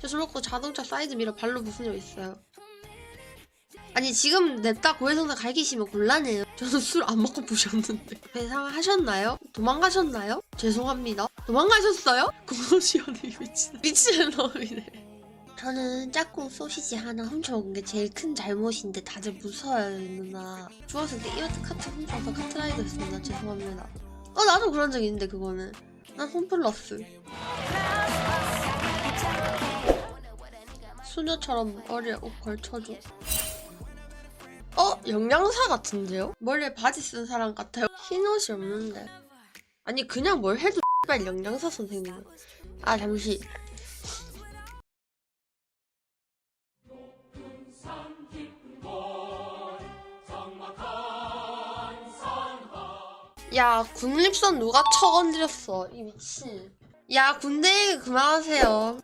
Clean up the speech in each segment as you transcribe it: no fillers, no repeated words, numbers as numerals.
술 먹고 자동차 사이드미러 발로 부순 적 있어요. 아니 지금 냅다 고해성사 갈기시면 곤란해요. 저는 술 안 먹고 부셨는데. 배상하셨나요? 도망가셨나요? 죄송합니다. 도망가셨어요? 고소시원해 미치는 놈이네. 저는 짝꿍 소시지 하나 훔쳐먹은 게 제일 큰 잘못인데 다들 무서워요 누나. 중학생 때 이마트 카트 훔쳐서 카트라이더 했습니다. 죄송합니다. 나도 그런 적 있는데 그거는 난 홈플러스. 수녀처럼 머리에 옷 걸쳐줘. 영양사 같은데요? 머리에 바지 쓴 사람 같아요. 흰 옷이 없는데. 아니 그냥 뭘 해도 X발 영양사 선생님은. 잠시. 야 국립선 누가 쳐건드렸어 이 미친. 야 군대 얘기 그만하세요.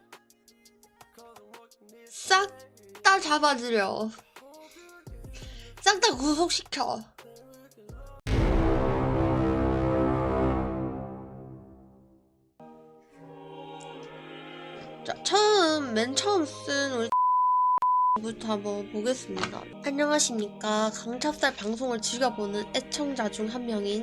싹 다 잡아들여. 싹 다 구속시켜. 자, 맨 처음 쓴 우리 부터 한번 보겠습니다. 안녕하십니까. 강찹쌀 방송을 즐겨보는 애청자 중 한 명인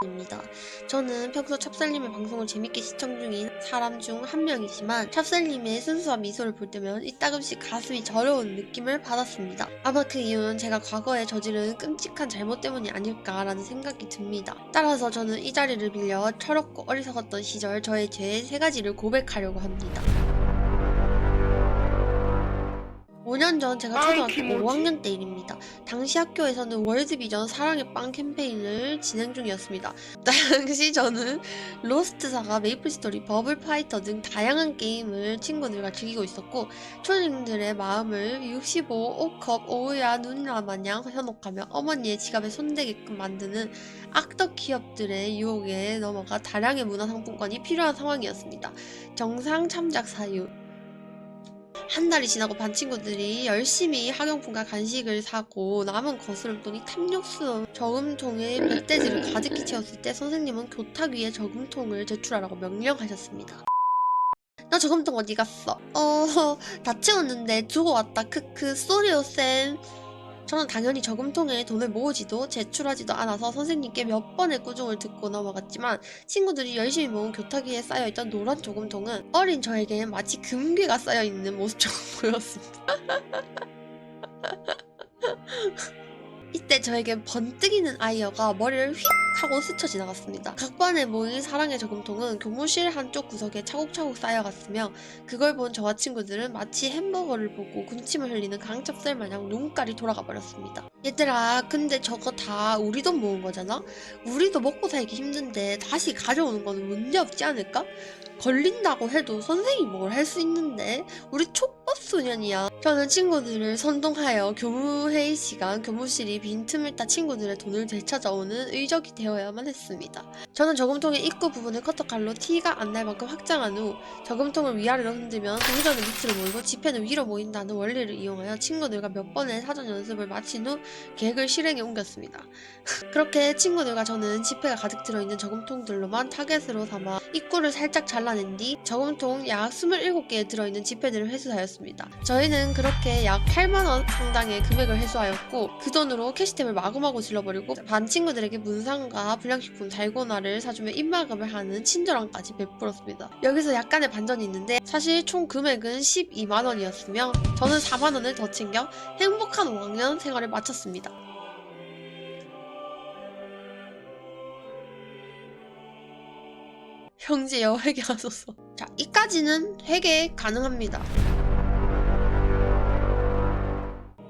입니다. 저는 평소 찹쌀님의 방송을 재밌게 시청 중인 사람 중 한 명이지만 찹쌀님의 순수한 미소를 볼 때면 이따금씩 가슴이 저려오는 느낌을 받았습니다. 아마 그 이유는 제가 과거에 저지른 끔찍한 잘못 때문이 아닐까라는 생각이 듭니다. 따라서 저는 이 자리를 빌려 철없고 어리석었던 시절 저의 죄 3가지를 고백하려고 합니다. 5년 전 제가 초등학교 5학년 때 일입니다. 당시 학교에서는 월드비전 사랑의 빵 캠페인을 진행 중이었습니다. 당시 저는 로스트사가, 메이플스토리, 버블파이터 등 다양한 게임을 친구들과 즐기고 있었고 초딩들의 마음을 65, 5컵, 오우야, 누나 마냥 현혹하며 어머니의 지갑에 손대게끔 만드는 악덕 기업들의 유혹에 넘어가 다량의 문화상품권이 필요한 상황이었습니다. 정상 참작 사유. 한 달이 지나고 반 친구들이 열심히 학용품과 간식을 사고 남은 거스름돈이 탐욕스러운 저금통에 멧돼지를 가득히 채웠을 때 선생님은 교탁 위에 저금통을 제출하라고 명령하셨습니다. 나 저금통 어디 갔어? 다 채웠는데 두고 왔다. 크크. 쏘리요 쌤. 저는 당연히 저금통에 돈을 모으지도 제출하지도 않아서 선생님께 몇 번의 꾸중을 듣고 넘어갔지만 친구들이 열심히 모은 교탁 위에 쌓여있던 노란 저금통은 어린 저에게는 마치 금괴가 쌓여있는 모습처럼 보였습니다. 이때 저에겐 번뜩이는 아이디어가 머리를 휙 하고 스쳐 지나갔습니다. 각 반에 모인 사랑의 저금통은 교무실 한쪽 구석에 차곡차곡 쌓여갔으며 그걸 본 저와 친구들은 마치 햄버거를 보고 군침을 흘리는 강찹쌀 마냥 눈깔이 돌아가 버렸습니다. 얘들아 근데 저거 다 우리 돈 모은 거잖아? 우리도 먹고 살기 힘든데 다시 가져오는 거는 문제 없지 않을까? 걸린다고 해도 선생님이 뭘 할 수 있는데 우리 촉법 소년이야. 저는 친구들을 선동하여 교무회의 시간 교무실이 빈틈을 따 친구들의 돈을 되찾아오는 의적이 되어야만 했습니다. 저는 저금통의 입구 부분을 커터칼로 티가 안 날 만큼 확장한 후 저금통을 위아래로 흔들면 동전은 밑으로 모이고 지폐는 위로 모인다는 원리를 이용하여 친구들과 몇 번의 사전 연습을 마친 후 계획을 실행에 옮겼습니다. 그렇게 친구들과 저는 지폐가 가득 들어있는 저금통들로만 타겟으로 삼아 입구를 살짝 잘라낸 뒤 저금통 약 27개에 들어있는 지폐들을 회수하였습니다. 저희는 그렇게 약 8만원 상당의 금액을 회수하였고 그 돈으로 캐시템을 마구마구 질러버리고 반 친구들에게 문상과 불량식품 달고나를 사주며 입마금을 하는 친절함까지 베풀었습니다. 여기서 약간의 반전이 있는데 사실 총 금액은 12만원이었으며 저는 4만원을 더 챙겨 행복한 5학년 생활을 마쳤습니다. 형제여 회개하소서. 자, 이까지는 회개 가능합니다.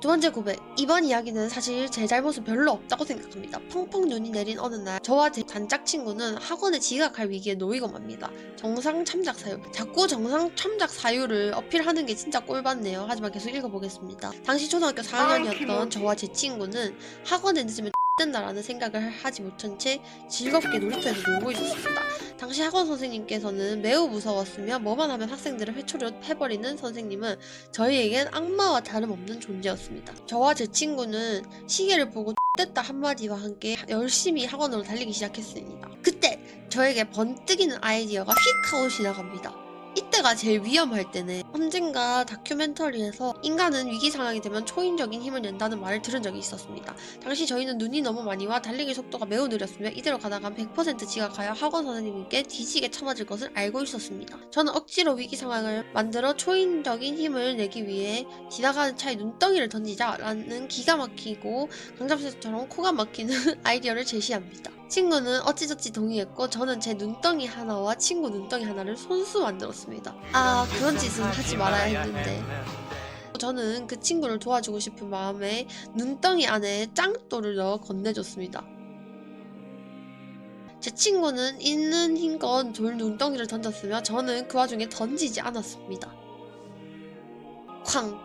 두 번째 고백. 이번 이야기는 사실 제 잘못은 별로 없다고 생각합니다. 펑펑 눈이 내린 어느 날 저와 제 단짝 친구는 학원에 지각할 위기에 놓이고 맙니다. 정상 참작 사유. 자꾸 정상 참작 사유를 어필하는 게 진짜 꼴받네요. 하지만 계속 읽어보겠습니다. 당시 초등학교 4학년이었던 저와 제 친구는 학원에 늦으면 된다라는 생각을 하지 못한 채 즐겁게 놀이터에서 놀고 있었습니다. 당시 학원 선생님께서는 매우 무서웠으며 뭐만 하면 학생들을 회초리로 패버리는 선생님은 저희에겐 악마와 다름없는 존재였습니다. 저와 제 친구는 시계를 보고 됐다 한마디와 함께 열심히 학원으로 달리기 시작했습니다. 그때 저에게 번뜩이는 아이디어가 휙 하고 지나갑니다. 이때가 제일 위험할 때네. 언젠가 다큐멘터리에서 인간은 위기 상황이 되면 초인적인 힘을 낸다는 말을 들은 적이 있었습니다. 당시 저희는 눈이 너무 많이 와 달리기 속도가 매우 느렸으며 이대로 가다간 100% 지각하여 학원 선생님께 뒤지게 쳐맞을 것을 알고 있었습니다. 저는 억지로 위기 상황을 만들어 초인적인 힘을 내기 위해 지나가는 차에 눈덩이를 던지자라는 기가 막히고 강잡새처럼 코가 막히는 아이디어를 제시합니다. 친구는 어찌저찌 동의했고 저는 제 눈덩이 하나와 친구 눈덩이 하나를 손수 만들었습니다. 아, 그런 짓은 하지 말아야 했는데. 저는 그 친구를 도와주고 싶은 마음에 눈덩이 안에 짱돌을 넣어 건네줬습니다. 제 친구는 있는 힘껏 돌 눈덩이를 던졌으며 저는 그 와중에 던지지 않았습니다. 쾅!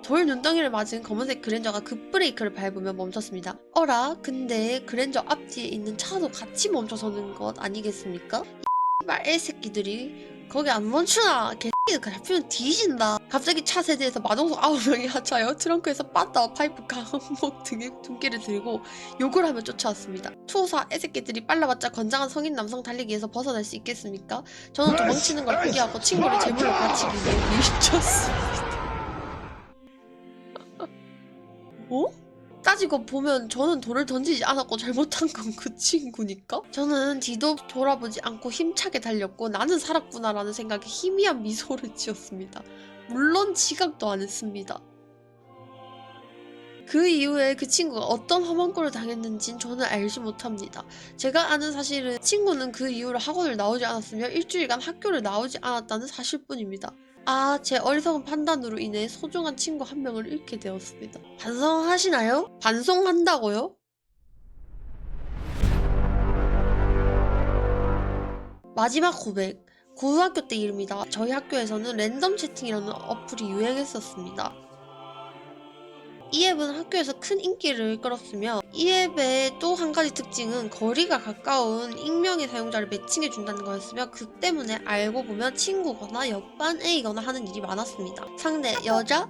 돌 눈덩이를 맞은 검은색 그랜저가 급브레이크를 밟으며 멈췄습니다. 어라? 근데 그랜저 앞뒤에 있는 차도 같이 멈춰서는 것 아니겠습니까? 이발 애새끼들이 거기 안 멈추나? 개새끼들 잡히면 뒤진다. 갑자기 차 세대에서 마동석 9명이 하차하여 트렁크에서 빠따와 파이프 강목 등의 둔기를 들고 욕을 하며 쫓아왔습니다. 투사 애새끼들이 빨라봤자 건장한 성인 남성 달리기에서 벗어날 수 있겠습니까? 저는 도망치는 걸 포기하고 친구를 제물로 바치기 위해 밀쳤습니다. 어? 따지고 보면 저는 돌을 던지지 않았고 잘못한 건 그 친구니까? 저는 뒤도 돌아보지 않고 힘차게 달렸고 나는 살았구나라는 생각에 희미한 미소를 지었습니다. 물론 지각도 안 했습니다. 그 이후에 그 친구가 어떤 험한 꼴을 당했는진 저는 알지 못합니다. 제가 아는 사실은 친구는 그 이후로 학원을 나오지 않았으며 일주일간 학교를 나오지 않았다는 사실뿐입니다. 아, 제 어리석은 판단으로 인해 소중한 친구 한 명을 잃게 되었습니다. 반성하시나요? 반성한다고요? 마지막 고백. 고등학교 때 일입니다. 저희 학교에서는 랜덤 채팅이라는 어플이 유행했었습니다. 이 앱은 학교에서 큰 인기를 끌었으며 이 앱의 또 한 가지 특징은 거리가 가까운 익명의 사용자를 매칭해준다는 거였으며 그 때문에 알고 보면 친구거나 옆반 A거나 하는 일이 많았습니다. 상대 여자?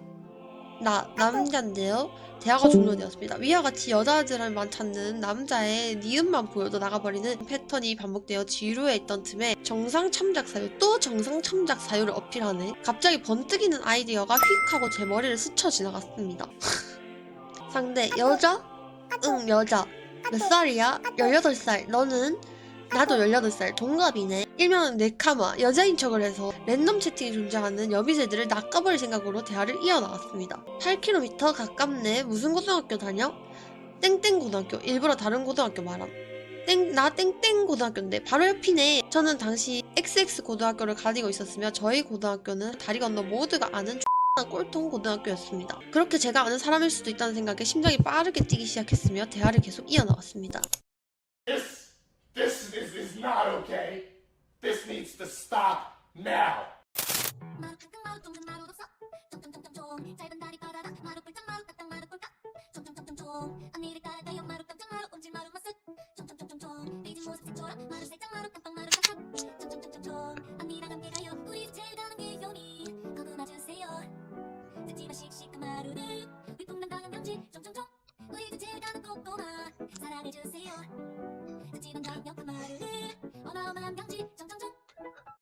나 남잔데요. 대화가 종료되었습니다. 위와 같이 여자들만 찾는 남자의 니은만 보여도 나가버리는 패턴이 반복되어 지루해 있던 틈에 정상 참작 사유 또 정상 참작 사유를 어필하네. 갑자기 번뜩이는 아이디어가 휙 하고 제 머리를 스쳐 지나갔습니다. 상대 여자? 응, 여자. 몇 살이야? 18살. 너는? 나도 18살. 동갑이네. 일명 네카마, 여자인 척을 해서 랜덤 채팅에 존재하는 여비새들을 낚아버릴 생각으로 대화를 이어나갔습니다. 8km 가깝네. 무슨 고등학교 다녀? 땡땡 고등학교. 일부러 다른 고등학교 말함. 나 땡땡 고등학교인데 바로 옆이네. 저는 당시 XX 고등학교를 가리고 있었으며 저희 고등학교는 다리 건너 모두가 아는 꼴통 고등학교였습니다. 그렇게 제가 아는 사람일 수도 있다는 생각에 심장이 빠르게 뛰기 시작했으며 대화를 계속 이어나갔습니다. This is not okay. This needs to stop now.